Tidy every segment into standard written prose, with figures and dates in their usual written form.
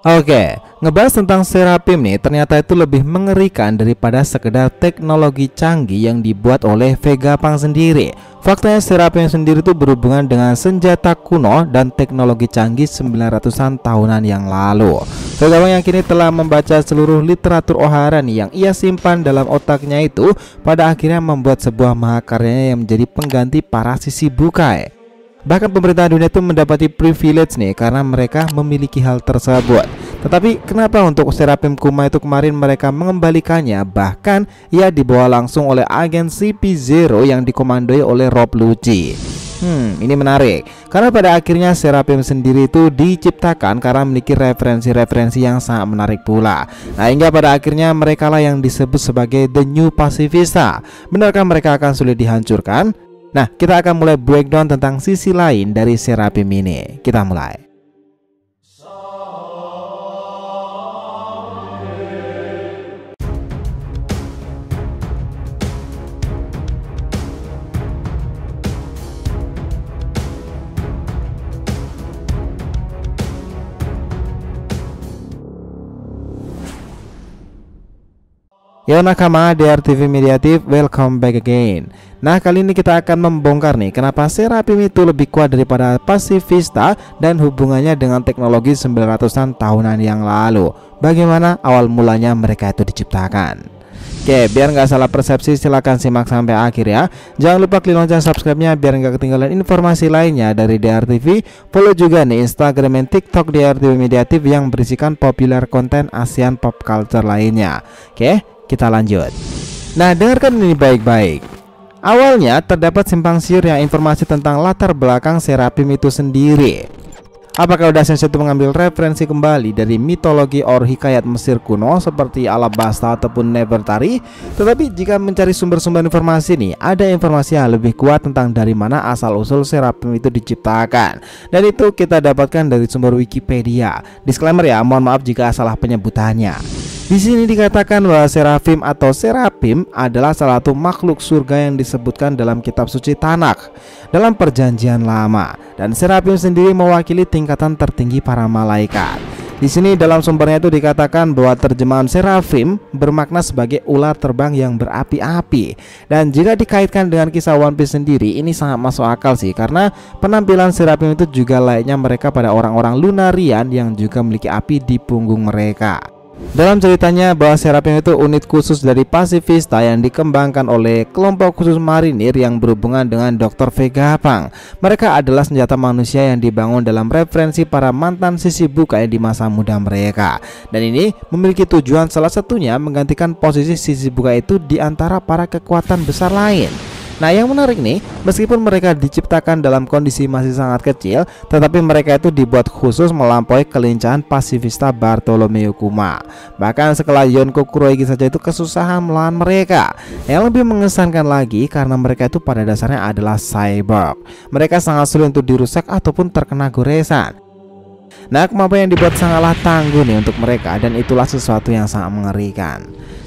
Oke, ngebahas tentang Seraphim nih, ternyata itu lebih mengerikan daripada sekedar teknologi canggih yang dibuat oleh Vegapunk sendiri. Faktanya Seraphim sendiri itu berhubungan dengan senjata kuno dan teknologi canggih 900-an tahunan yang lalu. Vegapunk yang kini telah membaca seluruh literatur Ohara nih yang ia simpan dalam otaknya itu, pada akhirnya membuat sebuah mahakaryanya yang menjadi pengganti para Shichibukai. Bahkan pemerintah dunia itu mendapati privilege nih karena mereka memiliki hal tersebut. Tetapi kenapa untuk Seraphim Kuma itu kemarin mereka mengembalikannya, bahkan ia dibawa langsung oleh agen CP0 yang dikomandoi oleh Rob Lucci. Ini menarik karena pada akhirnya Seraphim sendiri itu diciptakan karena memiliki referensi-referensi yang sangat menarik pula. Nah, hingga pada akhirnya mereka lah yang disebut sebagai The New Pacifista. Benarkah mereka akan sulit dihancurkan? Nah, kita akan mulai breakdown tentang sisi lain dari Seraphim ini. Kita mulai. Yo nakama, DRTV Mediatif, welcome back again. Nah, kali ini kita akan membongkar nih kenapa Seraphim itu lebih kuat daripada Pacifista dan hubungannya dengan teknologi 900-an tahunan yang lalu. Bagaimana awal mulanya mereka itu diciptakan. Oke, biar nggak salah persepsi silahkan simak sampai akhir ya. Jangan lupa klik lonceng subscribe-nya biar nggak ketinggalan informasi lainnya dari DRTV. Follow juga nih Instagram dan TikTok DRTV Mediatif yang berisikan populer konten ASEAN pop culture lainnya. Oke, kita lanjut. Nah, dengarkan ini baik-baik. Awalnya terdapat simpang siur yang informasi tentang latar belakang Seraphim itu sendiri. Apakah udah sensitif mengambil referensi kembali dari mitologi or hikayat Mesir kuno seperti Alabasta ataupun Nefertari? Tetapi jika mencari sumber-sumber informasi nih, ada informasi yang lebih kuat tentang dari mana asal-usul Seraphim itu diciptakan. Dan itu kita dapatkan dari sumber Wikipedia. Disclaimer ya, mohon maaf jika salah penyebutannya. Di sini dikatakan bahwa Seraphim atau Seraphim adalah salah satu makhluk surga yang disebutkan dalam kitab suci Tanakh dalam perjanjian lama, dan Seraphim sendiri mewakili tingkatan tertinggi para malaikat. Di sini dalam sumbernya itu dikatakan bahwa terjemahan Seraphim bermakna sebagai ular terbang yang berapi-api. Dan jika dikaitkan dengan kisah One Piece sendiri, ini sangat masuk akal sih, karena penampilan Seraphim itu juga layaknya mereka pada orang-orang Lunarian yang juga memiliki api di punggung mereka. Dalam ceritanya bahwa Seraphim itu unit khusus dari Pacifista yang dikembangkan oleh kelompok khusus marinir yang berhubungan dengan Dr. Vegapunk. Mereka adalah senjata manusia yang dibangun dalam referensi para mantan Shichibukai di masa muda mereka. Dan ini memiliki tujuan salah satunya menggantikan posisi Shichibukai itu di antara para kekuatan besar lain. Nah, yang menarik nih, meskipun mereka diciptakan dalam kondisi masih sangat kecil, tetapi mereka itu dibuat khusus melampaui kelincahan Pacifista Bartholomew Kuma. Bahkan sekelas Yonko Kuroigi saja itu kesusahan melawan mereka. Yang lebih mengesankan lagi karena mereka itu pada dasarnya adalah cyborg. Mereka sangat sulit untuk dirusak ataupun terkena goresan. Nah, kemampuan yang dibuat sangatlah tangguh nih untuk mereka, dan itulah sesuatu yang sangat mengerikan.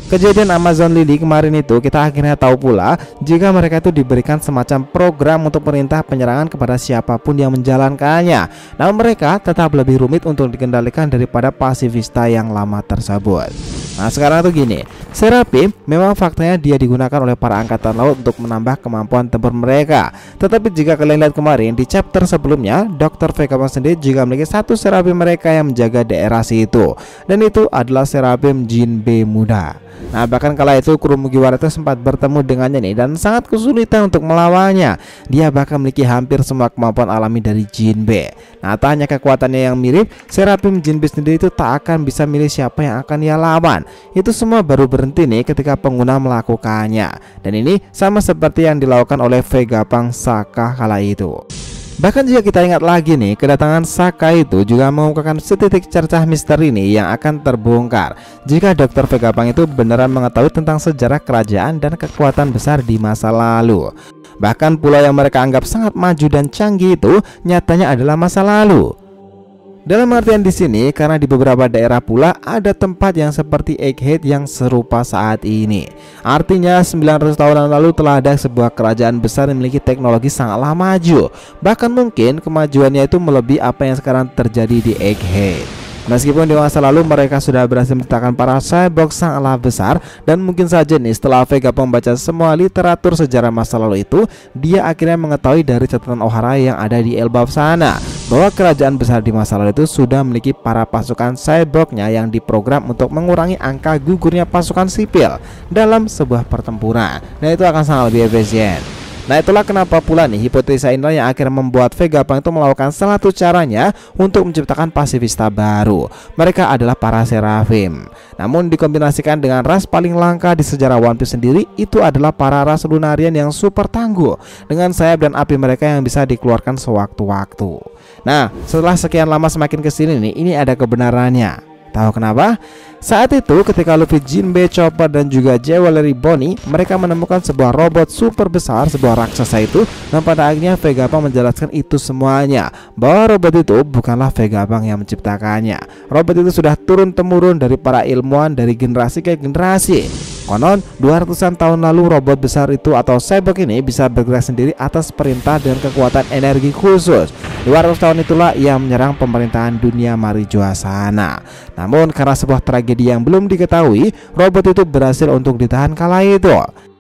Kejadian Amazon Lily kemarin itu kita akhirnya tahu pula jika mereka itu diberikan semacam program untuk perintah penyerangan kepada siapapun yang menjalankannya. Namun mereka tetap lebih rumit untuk dikendalikan daripada Pacifista yang lama tersebut. Nah, sekarang tuh gini, Seraphim memang faktanya dia digunakan oleh para angkatan laut untuk menambah kemampuan tempur mereka. Tetapi jika kalian lihat kemarin di chapter sebelumnya, Dr. Vegapunk sendiri juga memiliki satu Seraphim mereka yang menjaga daerah situ, dan itu adalah Seraphim Jinbe muda. Nah, bahkan kala itu kru Mugiwara itu sempat bertemu dengannya nih dan sangat kesulitan untuk melawannya. Dia bahkan memiliki hampir semua kemampuan alami dari Jinbe. Nah, tak hanya kekuatannya yang mirip, Seraphim Jinbe sendiri itu tak akan bisa milih siapa yang akan ia lawan. Itu semua baru berhenti nih ketika pengguna melakukannya. Dan ini sama seperti yang dilakukan oleh Vegapunk Saka kala itu. Bahkan jika kita ingat lagi nih, kedatangan Saka itu juga mengungkapkan setitik cercah misteri nih yang akan terbongkar jika Dr. Vegapunk itu beneran mengetahui tentang sejarah kerajaan dan kekuatan besar di masa lalu. Bahkan pulau yang mereka anggap sangat maju dan canggih itu nyatanya adalah masa lalu. Dalam artian di sini karena di beberapa daerah pula ada tempat yang seperti Egghead yang serupa saat ini. Artinya 900 tahun lalu telah ada sebuah kerajaan besar yang memiliki teknologi sangatlah maju. Bahkan mungkin kemajuannya itu melebihi apa yang sekarang terjadi di Egghead. Meskipun di masa lalu mereka sudah berhasil menciptakan para cyborg sangatlah besar, dan mungkin saja nih setelah Vegapunk membaca semua literatur sejarah masa lalu itu, dia akhirnya mengetahui dari catatan Ohara yang ada di Elbaf sana bahwa kerajaan besar di masa lalu itu sudah memiliki para pasukan cyborgnya yang diprogram untuk mengurangi angka gugurnya pasukan sipil dalam sebuah pertempuran, dan itu akan sangat lebih efisien. Nah, itulah kenapa pula nih hipotesa inilah yang akhirnya membuat Vegapunk itu melakukan salah satu caranya untuk menciptakan pasifista baru. Mereka adalah para Seraphim. Namun dikombinasikan dengan ras paling langka di sejarah One Piece sendiri, itu adalah para ras Lunarian yang super tangguh dengan sayap dan api mereka yang bisa dikeluarkan sewaktu-waktu. Nah, setelah sekian lama semakin kesini nih, ini ada kebenarannya. Tahu kenapa? Saat itu ketika Luffy, Jinbe, Chopper, dan juga Jewelry Bonnie mereka menemukan sebuah robot super besar, sebuah raksasa itu, dan pada akhirnya Vegapunk menjelaskan itu semuanya, bahwa robot itu bukanlah Vegapunk yang menciptakannya. Robot itu sudah turun-temurun dari para ilmuwan dari generasi ke generasi. Konon 200-an tahun lalu robot besar itu atau cyborg ini bisa bergerak sendiri atas perintah dengan kekuatan energi khusus. 200 tahun itulah ia menyerang pemerintahan dunia Marijoa sana. Namun karena sebuah tragedi yang belum diketahui, robot itu berhasil untuk ditahan kala itu.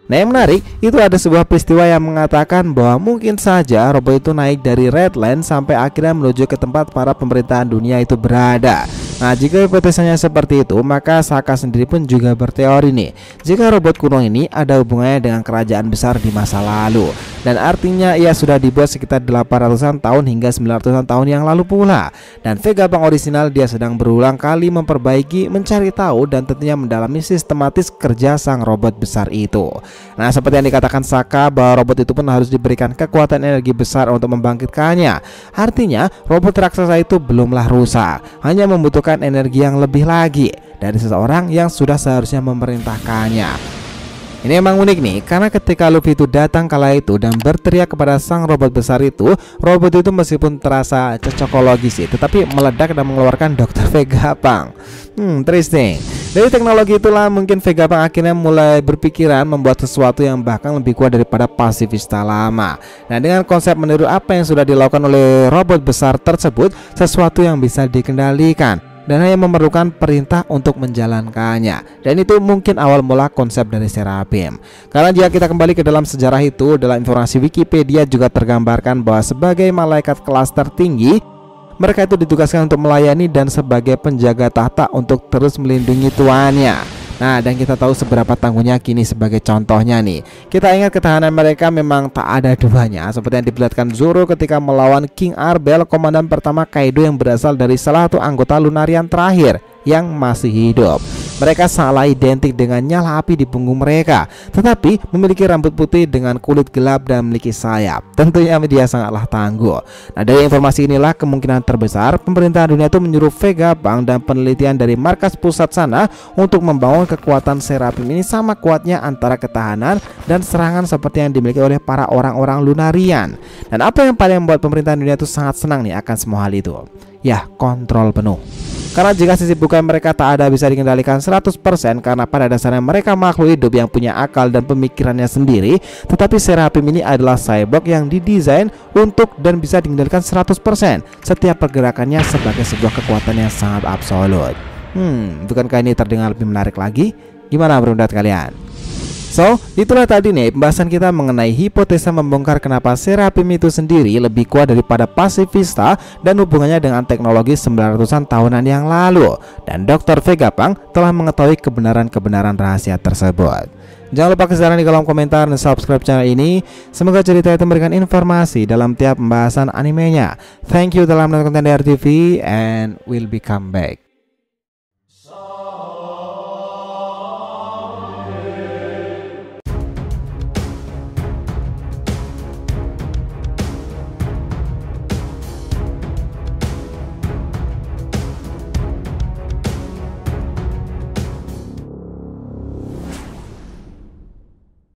Nah, yang menarik itu ada sebuah peristiwa yang mengatakan bahwa mungkin saja robot itu naik dari Redland sampai akhirnya menuju ke tempat para pemerintahan dunia itu berada. Nah, jika hipotesanya seperti itu, maka Saka sendiri pun juga berteori nih, jika robot kuno ini ada hubungannya dengan kerajaan besar di masa lalu, dan artinya ia sudah dibuat sekitar 800-an tahun hingga 900-an tahun yang lalu pula. Dan Vegapunk orisinal dia sedang berulang kali memperbaiki, mencari tahu, dan tentunya mendalami sistematis kerja sang robot besar itu. Nah, seperti yang dikatakan Saka bahwa robot itu pun harus diberikan kekuatan energi besar untuk membangkitkannya. Artinya robot raksasa itu belumlah rusak, hanya membutuhkan energi yang lebih lagi dari seseorang yang sudah seharusnya memerintahkannya. Ini emang unik nih, karena ketika Luffy itu datang kala itu dan berteriak kepada sang robot besar itu, robot itu meskipun terasa cocokologis sih, tetapi meledak dan mengeluarkan Dr. Vegapunk. Interesting. Dari teknologi itulah mungkin Vegapunk akhirnya mulai berpikiran membuat sesuatu yang bahkan lebih kuat daripada pasifista lama. Nah, dengan konsep meniru apa yang sudah dilakukan oleh robot besar tersebut, sesuatu yang bisa dikendalikan dan hanya memerlukan perintah untuk menjalankannya. Dan itu mungkin awal mula konsep dari Seraphim. Karena jika kita kembali ke dalam sejarah itu, dalam informasi Wikipedia juga tergambarkan bahwa sebagai malaikat kelas tertinggi, mereka itu ditugaskan untuk melayani dan sebagai penjaga tahta untuk terus melindungi tuannya. Nah, dan kita tahu seberapa tangguhnya kini. Sebagai contohnya nih, kita ingat ketahanan mereka memang tak ada duanya, seperti yang diperlihatkan Zoro ketika melawan King Arbel, komandan pertama Kaido yang berasal dari salah satu anggota Lunarian terakhir yang masih hidup. Mereka sangatlah identik dengan nyala api di punggung mereka, tetapi memiliki rambut putih dengan kulit gelap dan memiliki sayap. Tentunya dia sangatlah tangguh. Nah, dari informasi inilah kemungkinan terbesar pemerintahan dunia itu menyuruh Vegapunk dan penelitian dari markas pusat sana untuk membangun kekuatan Seraphim ini sama kuatnya antara ketahanan dan serangan seperti yang dimiliki oleh para orang-orang Lunarian. Dan apa yang paling membuat pemerintahan dunia itu sangat senang nih akan semua hal itu? Ya, kontrol penuh. Karena jika sisi bukan mereka tak ada bisa dikendalikan 100%, karena pada dasarnya mereka makhluk hidup yang punya akal dan pemikirannya sendiri, tetapi Seraphim ini adalah cyborg yang didesain untuk dan bisa dikendalikan 100%. Setiap pergerakannya sebagai sebuah kekuatan yang sangat absolut. Bukankah ini terdengar lebih menarik lagi? Gimana pendapat kalian? So, itulah tadi nih pembahasan kita mengenai hipotesa membongkar kenapa Seraphim itu sendiri lebih kuat daripada pasifista dan hubungannya dengan teknologi 900-an tahunan yang lalu. Dan Dr. Vegapunk telah mengetahui kebenaran-kebenaran rahasia tersebut. Jangan lupa kasih saran di kolom komentar dan subscribe channel ini. Semoga cerita itu memberikan informasi dalam tiap pembahasan animenya. Thank you telah menonton konten DR TV and we'll be come back.